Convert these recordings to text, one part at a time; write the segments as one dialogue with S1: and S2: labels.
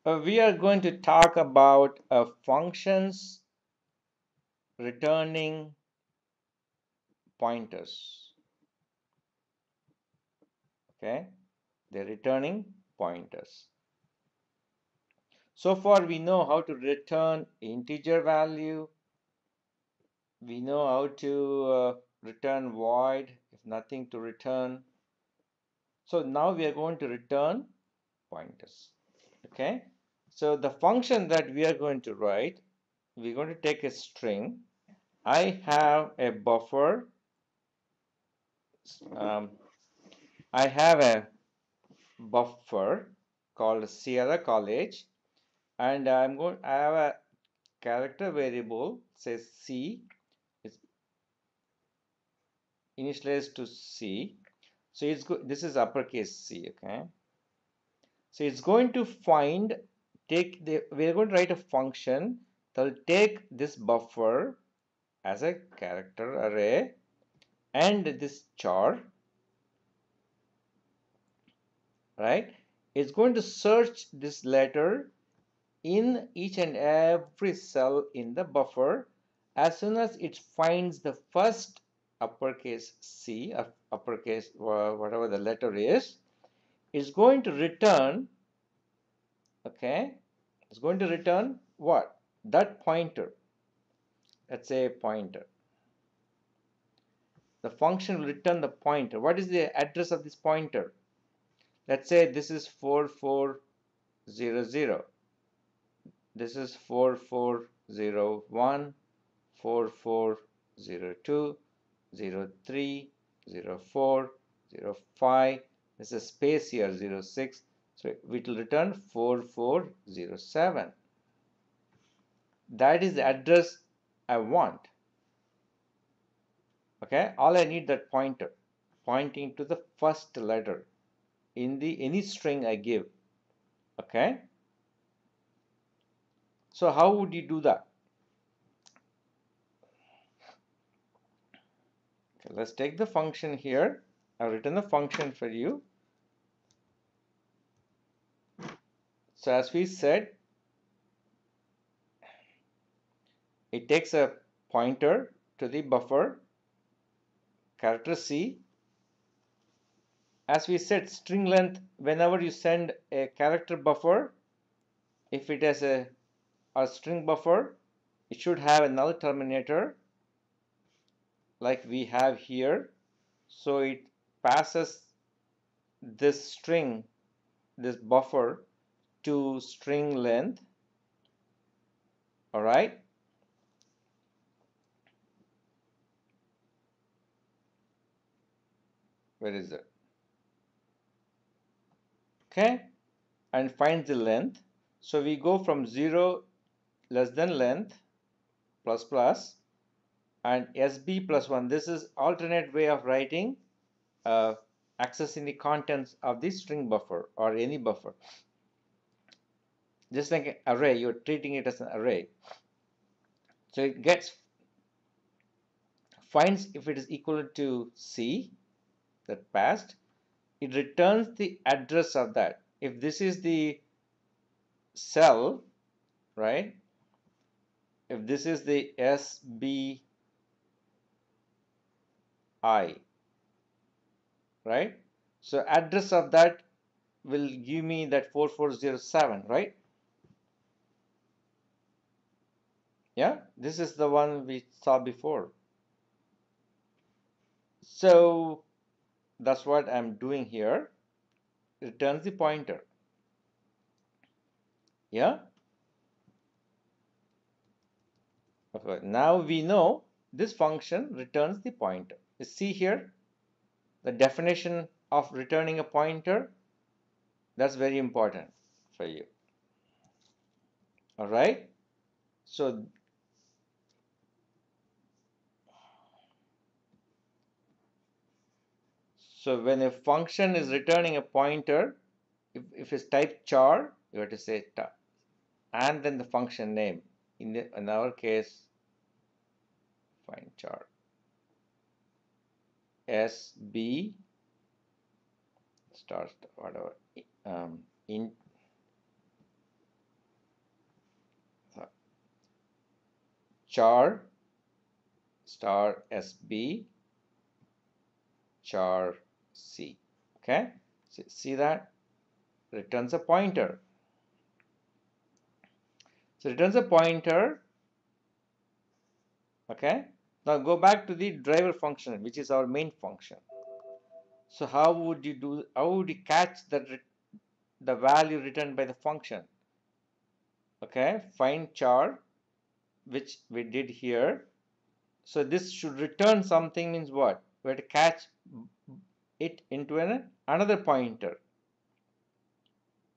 S1: We are going to talk about functions returning pointers. Okay, they're returning pointers. So far, we know how to return integer value. We know how to return void if nothing to return. So now we are going to return pointers. Okay, so the function that we are going to write, we're going to take a string. I have a buffer. Um, I have a buffer called Sierra College, and I have a character variable says C. It's initialized to C. So this is uppercase C. Okay, so it's going to find we're going to write a function that will take this buffer as a character array and this char, right? It's going to search this letter in each and every cell in the buffer. As soon as it finds the first uppercase C, uppercase whatever the letter is, it's going to return, okay, it's going to return what? That pointer. Let's say pointer. The function will return the pointer. What is the address of this pointer? Let's say this is 4400. This is 4401, 4402, 03, 04, 05. There's a space here, 06. So it will return 4407. That is the address I want. Okay, all I need that pointer pointing to the first letter in the any string I give. Okay, so how would you do that? Okay, let's take the function here. I've written the function for you. So as we said, it takes a pointer to the buffer, character C. As we said, string length, whenever you send a character buffer, if it has a string buffer, it should have a null terminator like we have here. So it passes this string, this buffer to string length. All right. Where is it? Okay. And finds the length. So we go from 0 less than length plus plus and SB plus 1. This is alternate way of writing accessing the contents of the string buffer or any buffer. Just like an array, you're treating it as an array. So it finds if it is equal to C that passed, it returns the address of that. If this is the cell, right? If this is the SBI, right? So address of that will give me that 4407, right? Yeah, this is the one we saw before. So that's what I'm doing here. Returns the pointer. Yeah. Okay. Now we know this function returns the pointer. You see here the definition of returning a pointer. That's very important for you. All right. So when a function is returning a pointer, if it's type char, you have to say and then the function name. In our case, find char SB start whatever int char star SB char C. Okay, so see that returns a pointer. So returns a pointer. Okay, now go back to the driver function, which is our main function. So how would you do? How would you catch the value returned by the function? Okay, find char, which we did here. So this should return something, means what? We have to catch it into another pointer.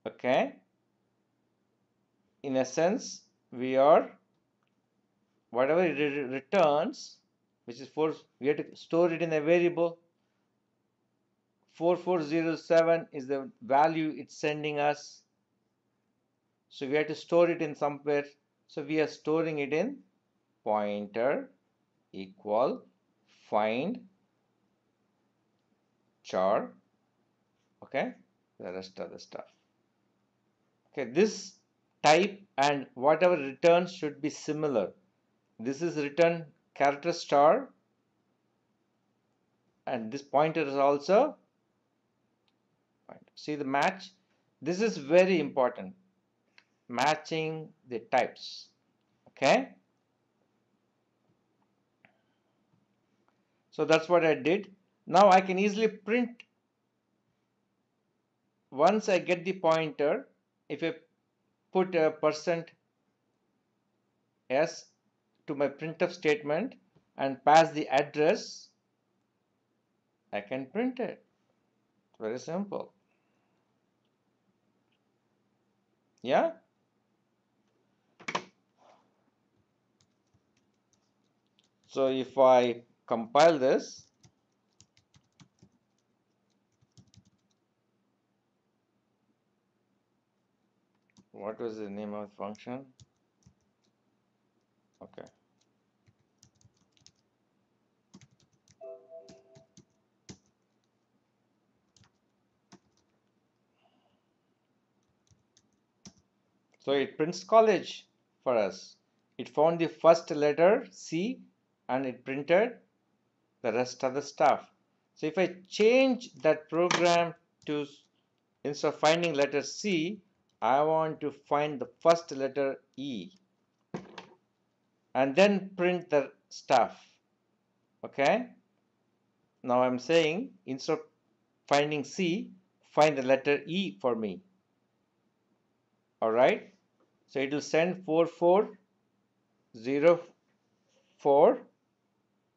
S1: Okay, in a sense, we are whatever it returns, which is 4, we have to store it in a variable. 4407 is the value it's sending us. So we have to store it in somewhere. So we are storing it in pointer equal find char. Okay, the rest of the stuff. Okay, this type and whatever returns should be similar. This is return character star, and this pointer is also pointer. See the match? This is very important, matching the types. Okay, so that's what I did. Now I can easily print. Once I get the pointer, if I put a %s to my printf statement and pass the address, I can print it. Very simple. Yeah. So if I compile this, what was the name of the function? Okay. So it prints college for us. It found the first letter C and it printed the rest of the stuff. So if I change that program to, instead of finding letter C, I want to find the first letter E and then print the stuff. Okay. Now I'm saying instead of finding C, find the letter E for me. All right. So it will send 4404,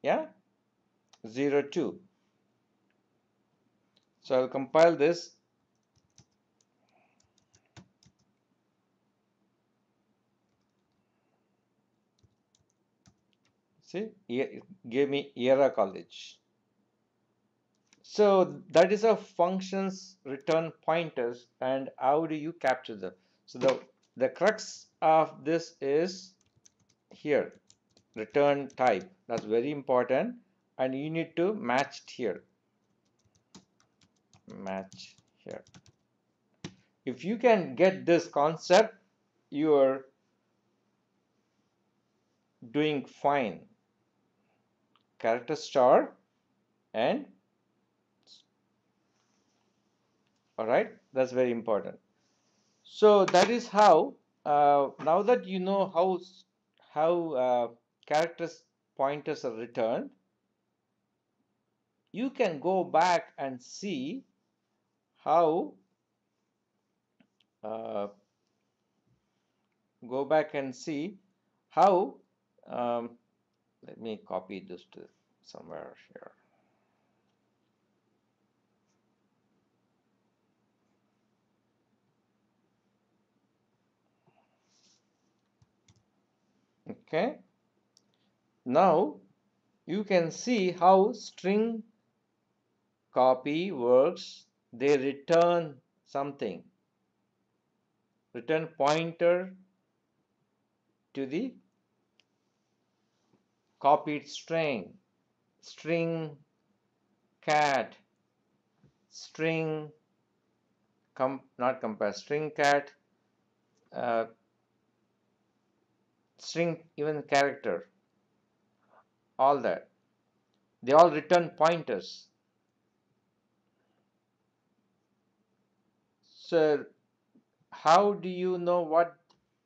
S1: yeah, 02. So I'll compile this. See, it gave me ERA college. So that is a functions return pointers, and how do you capture them? So the crux of this is here, return type. That's very important, and you need to match it here. Match here. If you can get this concept, you are doing fine. Character star and all right, that's very important. So that is how now that you know how characters pointers are returned, you can go back and see how uh, go back and see how um, let me copy this to somewhere here. Okay, now you can see how string copy works. They return something, return pointer to the copied string, string cat, string not compare, string cat, uh, string, even character, all that. They all return pointers. So how do you know what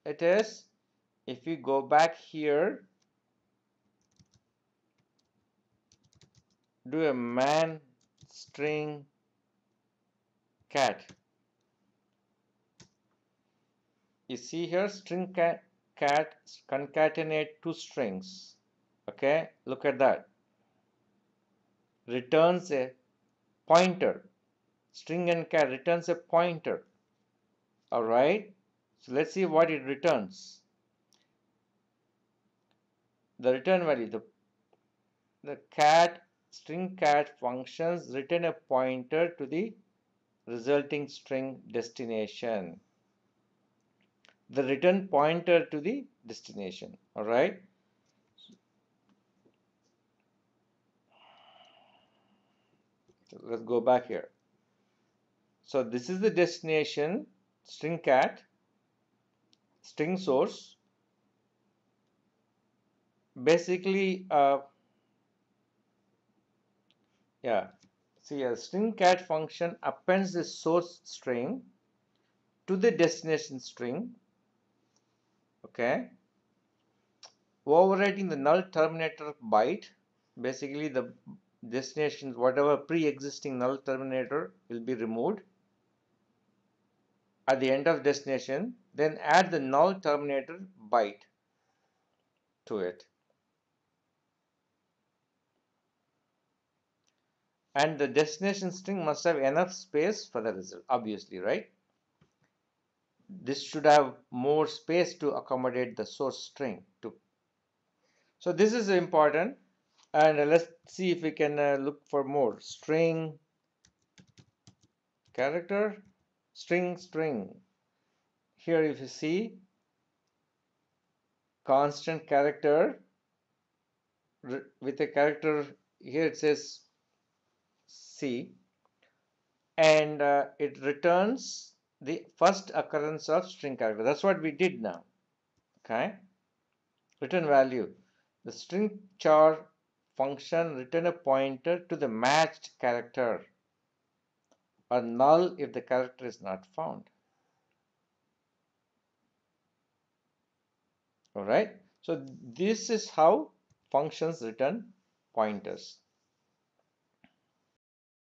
S1: it is? If you go back here, do a man string cat. You see here, string cat concatenate two strings. Okay, look at that. Returns a pointer. String and cat returns a pointer. All right. So let's see what it returns. The return value, the cat string cat functions return a pointer to the resulting string destination. The return pointer to the destination. All right. So let's go back here. So this is the destination, string cat, string source. Basically, yeah, see a string cat function appends the source string to the destination string, okay, overwriting the null terminator byte. Basically, the destination, whatever pre-existing null terminator will be removed at the end of destination, then add the null terminator byte to it. And the destination string must have enough space for the result, obviously, right? This should have more space to accommodate the source string too. So this is important, and let's see if we can look for more. String character, string. Here if you see constant character with a character, here it says C, and it returns the first occurrence of string character. That's what we did now. Okay, return value. The string char function return a pointer to the matched character, or null if the character is not found. All right. So this is how functions return pointers.